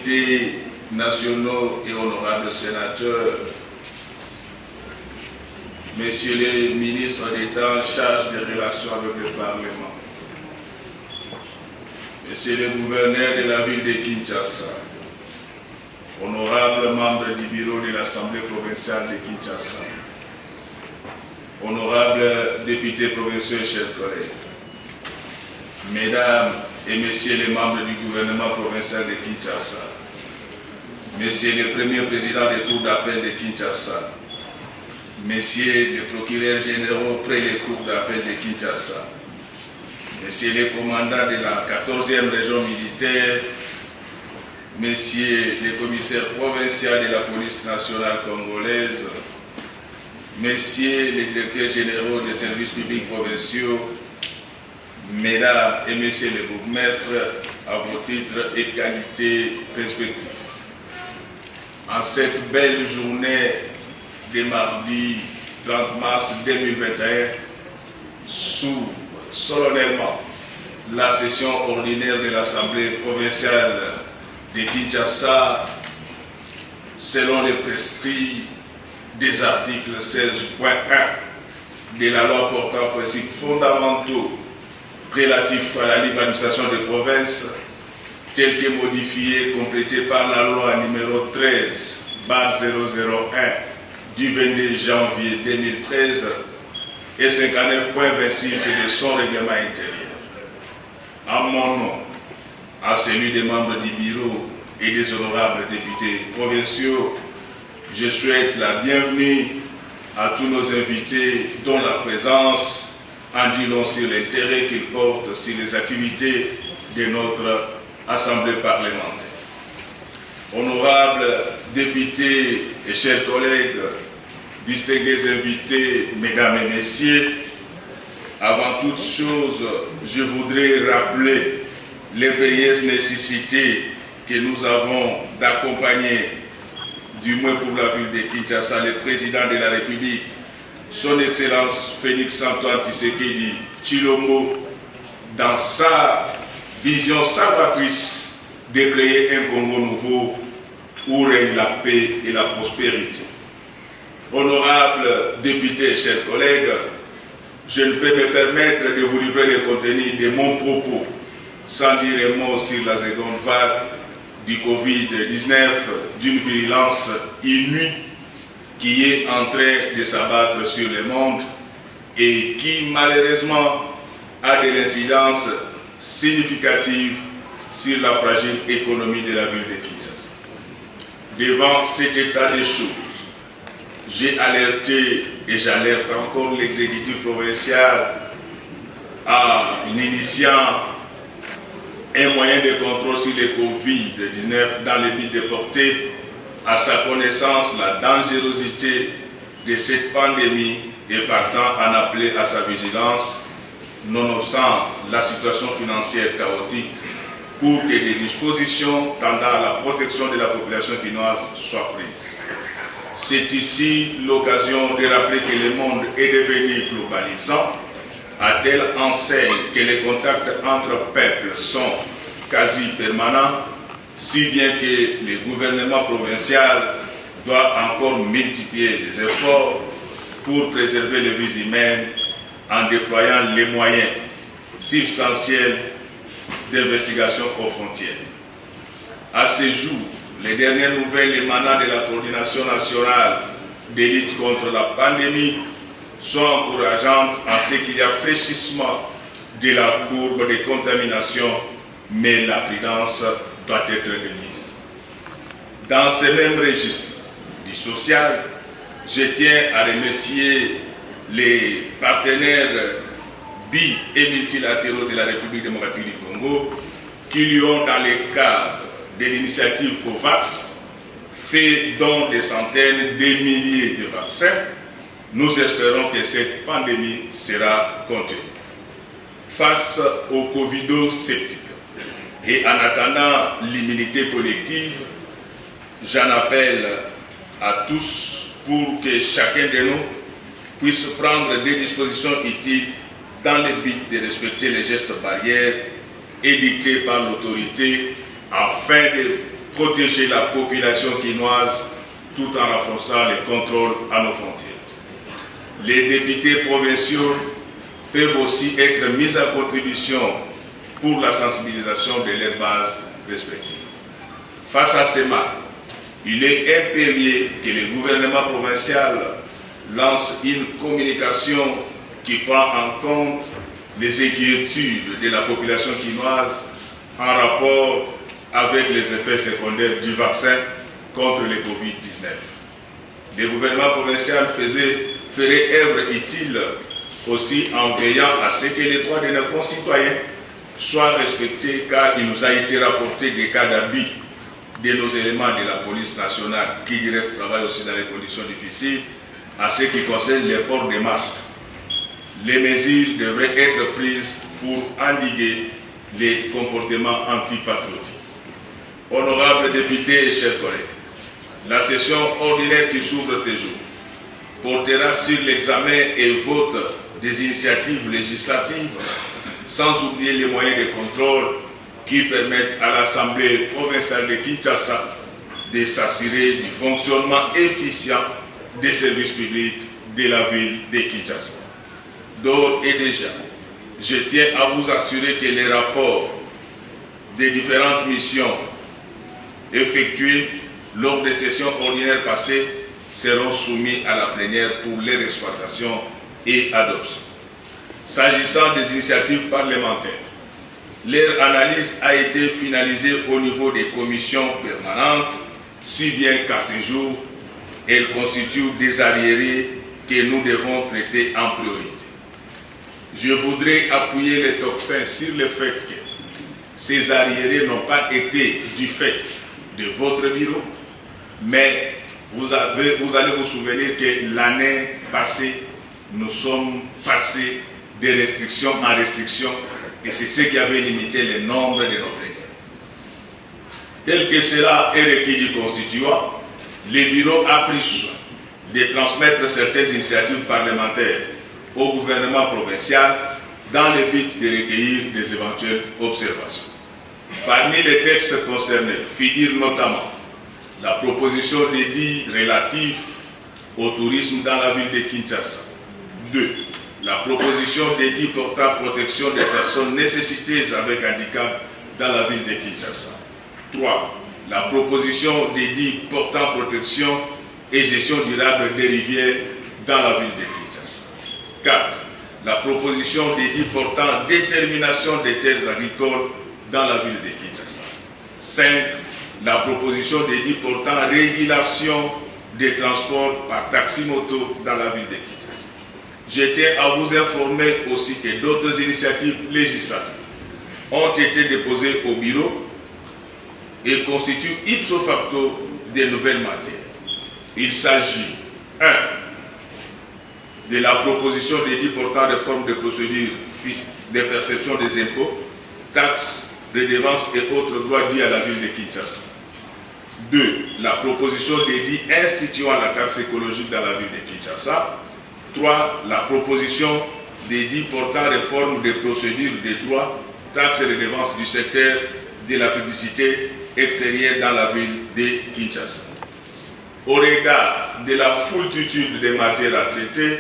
députés nationaux et honorables sénateurs, messieurs les ministres d'État en charge des relations avec le Parlement, messieurs les gouverneurs de la ville de Kinshasa, honorables membres du bureau de l'Assemblée provinciale de Kinshasa, honorables députés provinciaux et chers collègues, mesdames et messieurs les membres du gouvernement provincial de Kinshasa, messieurs les premiers présidents des cours d'appel de Kinshasa, messieurs les procureurs généraux près les cours d'appel de Kinshasa, messieurs les commandants de la 14e région militaire, messieurs les commissaires provinciaux de la police nationale congolaise, messieurs les directeurs généraux des services publics provinciaux, mesdames et messieurs les bourgmestres, à vos titres et qualités respectifs. En cette belle journée de mardi 30 mars 2021, s'ouvre solennellement la session ordinaire de l'Assemblée provinciale de Kinshasa selon les prescrits des articles 16.1 de la loi portant principes fondamentaux relatifs à la libre administration des provinces, tel que modifié et complété par la loi numéro 13/001 du 22 janvier 2013 et 59.26 de son règlement intérieur. En mon nom, à celui des membres du bureau et des honorables députés provinciaux, je souhaite la bienvenue à tous nos invités dont la présence en dit long sur l'intérêt qu'ils portent sur les activités de notre Assemblée parlementaire. Honorables députés et chers collègues, distingués invités, mesdames et messieurs, avant toute chose, je voudrais rappeler l'impérieuse nécessité que nous avons d'accompagner, du moins pour la ville de Kinshasa, le président de la République, son Excellence Félix-Antoine Tshisekedi Tshilombo, dans sa vision salvatrice de créer un Congo nouveau où règne la paix et la prospérité. Honorables députés et chers collègues, je ne peux me permettre de vous livrer le contenu de mon propos sans dire un mot sur la seconde vague du Covid-19 d'une virulence inouïe qui est en train de s'abattre sur le monde et qui malheureusement a de l'incidence significative sur la fragile économie de la ville de Kinshasa. Devant cet état des choses, j'ai alerté et j'alerte encore l'exécutif provincial en initiant un moyen de contrôle sur le Covid-19 dans le but de porter à sa connaissance la dangerosité de cette pandémie et partant en appeler à sa vigilance, nonobstant la situation financière chaotique, pour que des dispositions tendant à la protection de la population quinoise soient prises. C'est ici l'occasion de rappeler que le monde est devenu globalisant, à telle enseigne que les contacts entre peuples sont quasi permanents, si bien que le gouvernement provincial doit encore multiplier les efforts pour préserver les vies humaines en déployant les moyens substantiels d'investigation aux frontières. À ce jour, les dernières nouvelles émanant de la coordination nationale de lutte contre la pandémie sont encourageantes en ce qu'il y a fraîchissement de la courbe de contamination, mais la prudence doit être de mise. Dans ce même registre du social, je tiens à remercier les partenaires bi- et multilatéraux de la République démocratique du Congo qui lui ont, dans le cadre de l'initiative COVAX, fait don de centaines de milliers de vaccins. Nous espérons que cette pandémie sera contenue. Face au Covido-sceptique et en attendant l'immunité collective, j'en appelle à tous pour que chacun de nous puisse prendre des dispositions utiles dans le but de respecter les gestes barrières édictés par l'autorité afin de protéger la population quinoise tout en renforçant les contrôles à nos frontières. Les députés provinciaux peuvent aussi être mis à contribution pour la sensibilisation de leurs bases respectives. Face à ces mal, il est impérieux que le gouvernement provincial lance une communication qui prend en compte les inquiétudes de la population quinoise en rapport avec les effets secondaires du vaccin contre le Covid-19. Le gouvernement provincial ferait œuvre utile aussi en veillant à ce que les droits de nos concitoyens soient respectés, car il nous a été rapporté des cas d'abus de nos éléments de la police nationale qui du reste travaillent aussi dans des conditions difficiles à ce qui concerne le port des masques. Les mesures devraient être prises pour endiguer les comportements antipatriotiques. Honorables députés et chers collègues, la session ordinaire qui s'ouvre ces jours portera sur l'examen et vote des initiatives législatives, sans oublier les moyens de contrôle qui permettent à l'Assemblée provinciale de Kinshasa de s'assurer du fonctionnement efficient des services publics de la ville de Kinshasa. D'ores et déjà, je tiens à vous assurer que les rapports des différentes missions effectuées lors des sessions ordinaires passées seront soumis à la plénière pour leur exploitation et adoption. S'agissant des initiatives parlementaires, leur analyse a été finalisée au niveau des commissions permanentes, si bien qu'à ce jour, elles constituent des arriérés que nous devons traiter en priorité. Je voudrais appuyer les toxins sur le fait que ces arriérés n'ont pas été du fait de votre bureau, mais vous allez vous souvenir que l'année passée, nous sommes passés de restriction en restriction, et c'est ce qui avait limité le nombre de nos plénières. Tel que cela est requis du constituant, le bureau a pris soin de transmettre certaines initiatives parlementaires au gouvernement provincial dans le but de recueillir des éventuelles observations. Parmi les textes concernés figure notamment la proposition d'édit relatif au tourisme dans la ville de Kinshasa. 2. La proposition d'édit portant protection des personnes nécessiteuses avec handicap dans la ville de Kinshasa. 3. La proposition d'édit portant protection et gestion durable des rivières dans la ville de Kinshasa. 4. La proposition d'édit portant détermination des terres agricoles dans la ville de Kinshasa. 5. La proposition d'édit portant régulation des transports par taxi-moto dans la ville de Kinshasa. Je tiens à vous informer aussi que d'autres initiatives législatives ont été déposées au bureau et constituent ipso facto de nouvelles matières. Il s'agit 1. de la proposition d'édit portant réforme des procédures de perception des impôts, taxes, redevances et autres droits dus à la ville de Kinshasa. 2. La proposition d'édit instituant la taxe écologique dans la ville de Kinshasa. 3. La proposition d'édit portant réforme des procédures des droits, taxes et redevances du secteur de la publicité extérieure dans la ville de Kinshasa. Au regard de la foultitude des matières à traiter,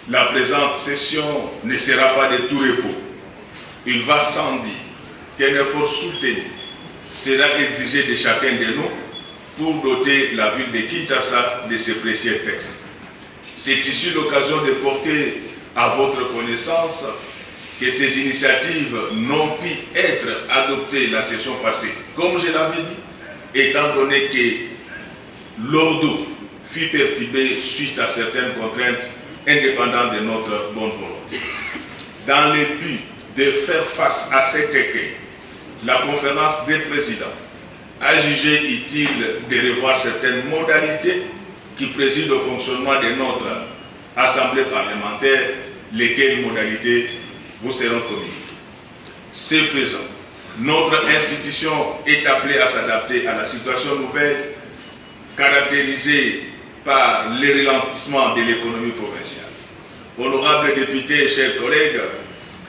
la présente session ne sera pas de tout repos. Il va sans dire qu'un effort soutenu sera exigé de chacun de nous pour doter la ville de Kinshasa de ces précieux textes. C'est ici l'occasion de porter à votre connaissance que ces initiatives n'ont pu être adoptées la session passée, comme je l'avais dit, étant donné que l'ordre fut perturbé suite à certaines contraintes indépendantes de notre bonne volonté. Dans le but de faire face à cet écueil, la conférence des présidents a jugé utile de revoir certaines modalités qui président au fonctionnement de notre Assemblée parlementaire, lesquelles modalités vous seront communiquées. Ce faisant, notre institution est appelée à s'adapter à la situation nouvelle caractérisée par le ralentissement de l'économie provinciale. Honorables députés et chers collègues,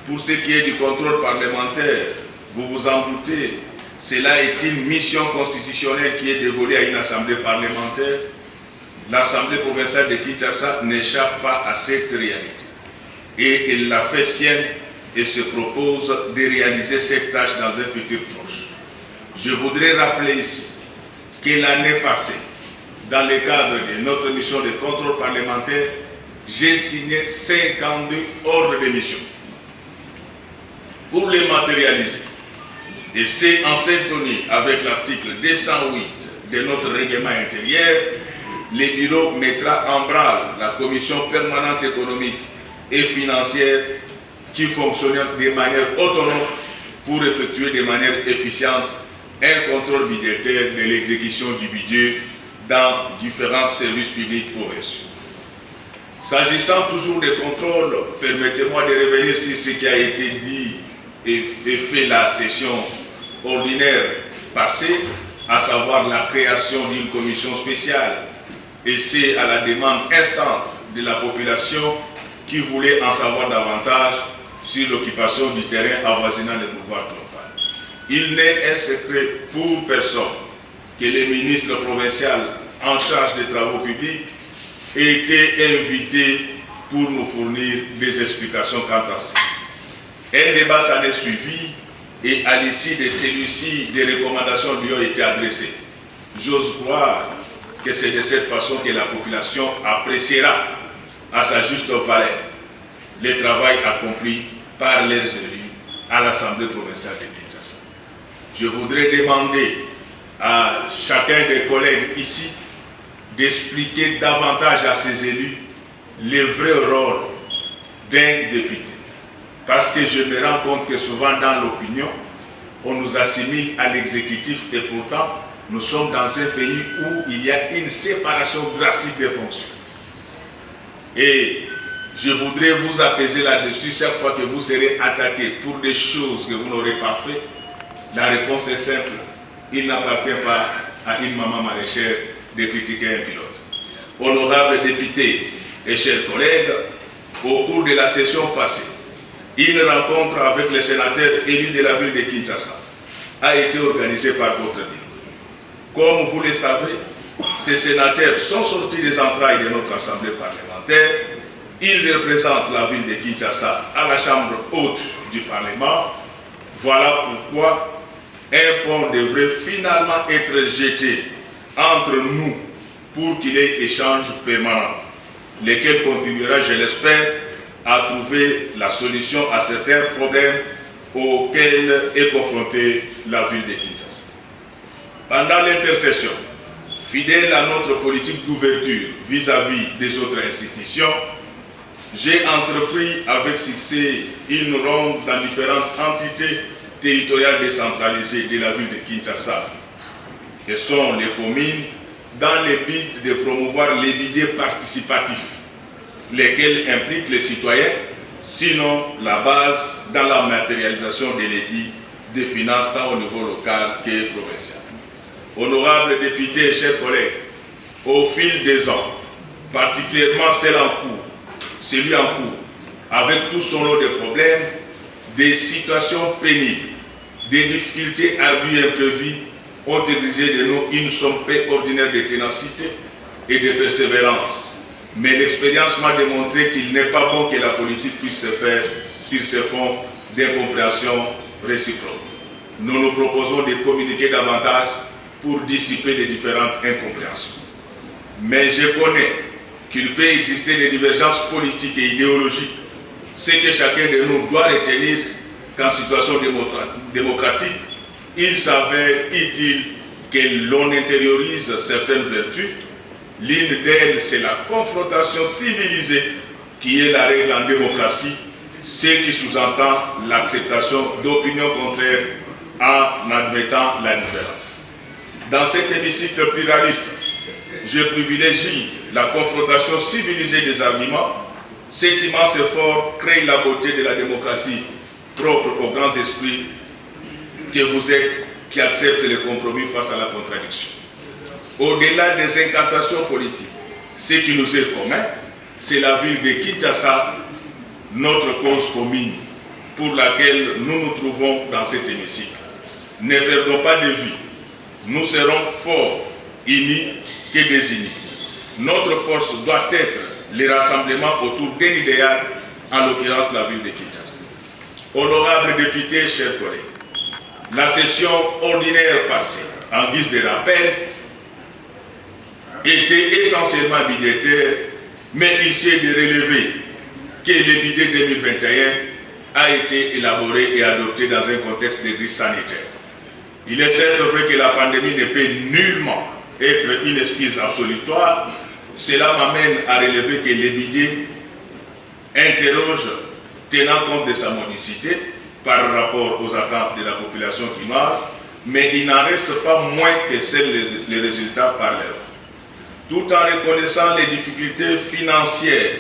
pour ce qui est du contrôle parlementaire, vous vous en doutez, Cela est une mission constitutionnelle qui est dévolue à une assemblée parlementaire. L'Assemblée provinciale de Kinshasa n'échappe pas à cette réalité. Et elle l'a fait sienne et se propose de réaliser cette tâche dans un futur proche. Je voudrais rappeler ici que l'année passée, dans le cadre de notre mission de contrôle parlementaire, j'ai signé 52 ordres de mission. Pour les matérialiser, et c'est en syntonie avec l'article 208 de notre règlement intérieur, le bureau mettra en branle la commission permanente économique et financière qui fonctionne de manière autonome pour effectuer de manière efficiente un contrôle budgétaire de l'exécution du budget dans différents services publics provinciaux. S'agissant toujours des contrôles, permettez-moi de revenir sur ce qui a été dit et fait la session ordinaire passée, à savoir la création d'une commission spéciale. Et c'est à la demande instante de la population qui voulait en savoir davantage sur l'occupation du terrain avoisinant le boulevard Triomphal. Il n'est un secret pour personne que le ministre provincial en charge des travaux publics ait été invité pour nous fournir des explications quant à ça. Un débat s'en est suivi et à l'issue de celui-ci, des recommandations lui ont été adressées. J'ose croire que c'est de cette façon que la population appréciera à sa juste valeur le travail accompli par leurs élus à l'Assemblée provinciale de Kinshasa. Je voudrais demander à chacun des collègues ici d'expliquer davantage à ces élus le vrai rôle d'un député. Parce que je me rends compte que souvent dans l'opinion, on nous assimile à l'exécutif et pourtant, nous sommes dans un pays où il y a une séparation drastique des fonctions. Et je voudrais vous apaiser là-dessus chaque fois que vous serez attaqué pour des choses que vous n'aurez pas fait. La réponse est simple. Il n'appartient pas à une maman maraîchère de critiquer un pilote. Honorables députés et chers collègues, au cours de la session passée, une rencontre avec les sénateurs élus de la ville de Kinshasa a été organisée par votre bureau. Comme vous le savez, ces sénateurs sont sortis des entrailles de notre assemblée parlementaire. Ils représentent la ville de Kinshasa à la chambre haute du Parlement. Voilà pourquoi un pont devrait finalement être jeté entre nous pour qu'il y ait échange permanent, lesquels contribuera, je l'espère, à trouver la solution à certains problèmes auxquels est confrontée la ville de Kinshasa. Pendant l'intercession, fidèle à notre politique d'ouverture vis-à-vis des autres institutions, j'ai entrepris avec succès une ronde dans différentes entités territoriales décentralisées de la ville de Kinshasa, que sont les communes, dans le but de promouvoir les budgets participatifs, lesquels impliquent les citoyens, sinon la base dans la matérialisation de l'édit des finances tant au niveau local que provincial. Honorables députés et chers collègues, au fil des ans, particulièrement celui en cours, avec tout son lot de problèmes, des situations pénibles, des difficultés ardues et imprévues, ont exigé de nous une somme ordinaire de ténacité et de persévérance. Mais l'expérience m'a démontré qu'il n'est pas bon que la politique puisse se faire sur ce fond d'incompréhension réciproque. Nous nous proposons de communiquer davantage pour dissiper les différentes incompréhensions. Mais je connais qu'il peut exister des divergences politiques et idéologiques. Ce que chacun de nous doit retenir qu'en situation démocratique, il s'avère utile que l'on intériorise certaines vertus. L'une d'elles, c'est la confrontation civilisée qui est la règle en démocratie, ce qui sous-entend l'acceptation d'opinions contraires en admettant la différence. Dans cet hémicycle pluraliste, je privilégie la confrontation civilisée des arguments. Cet immense effort crée la beauté de la démocratie propre aux grands esprits que vous êtes, qui acceptent les compromis face à la contradiction. Au-delà des incantations politiques, ce qui nous est commun, c'est la ville de Kinshasa, notre cause commune, pour laquelle nous nous trouvons dans cet hémicycle. Ne perdons pas de vue. Nous serons forts unis que désunis. Notre force doit être le rassemblement autour d'un idéal, en l'occurrence la ville de Kinshasa. Honorables députés, chers collègues, la session ordinaire passée, en guise de rappel, était essentiellement budgétaire, mais il s'est de relever que le budget 2021 a été élaboré et adopté dans un contexte de crise sanitaire. Il est certes vrai que la pandémie ne peut nullement être une excuse absolutoire. Cela m'amène à relever que le budget interroge, tenant compte de sa modicité par rapport aux attentes de la population quinoise, mais il n'en reste pas moins que les résultats parleront. Tout en reconnaissant les difficultés financières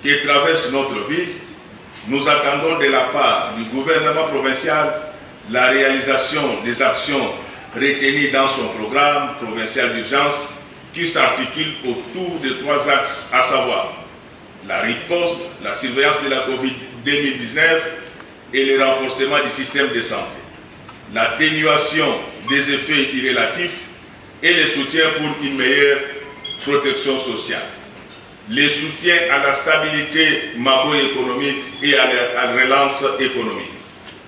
qui traversent notre ville, nous attendons de la part du gouvernement provincial la réalisation des actions retenues dans son programme provincial d'urgence qui s'articule autour de 3 axes, à savoir la riposte, la surveillance de la COVID-2019 et le renforcement du système de santé, l'atténuation des effets irrélatifs et le soutien pour une meilleure protection sociale, le soutien à la stabilité macroéconomique et à la relance économique.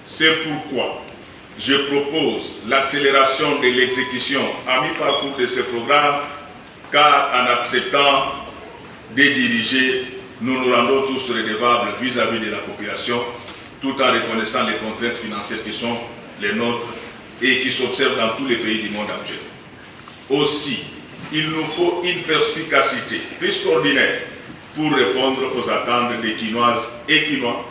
C'est pourquoi je propose l'accélération de l'exécution à mi-parcours de ce programme, car en acceptant de diriger, nous nous rendons tous redevables vis-à-vis de la population, tout en reconnaissant les contraintes financières qui sont les nôtres et qui s'observent dans tous les pays du monde actuel. Aussi, il nous faut une perspicacité plus qu'ordinaire pour répondre aux attentes des Quinoises et Quinois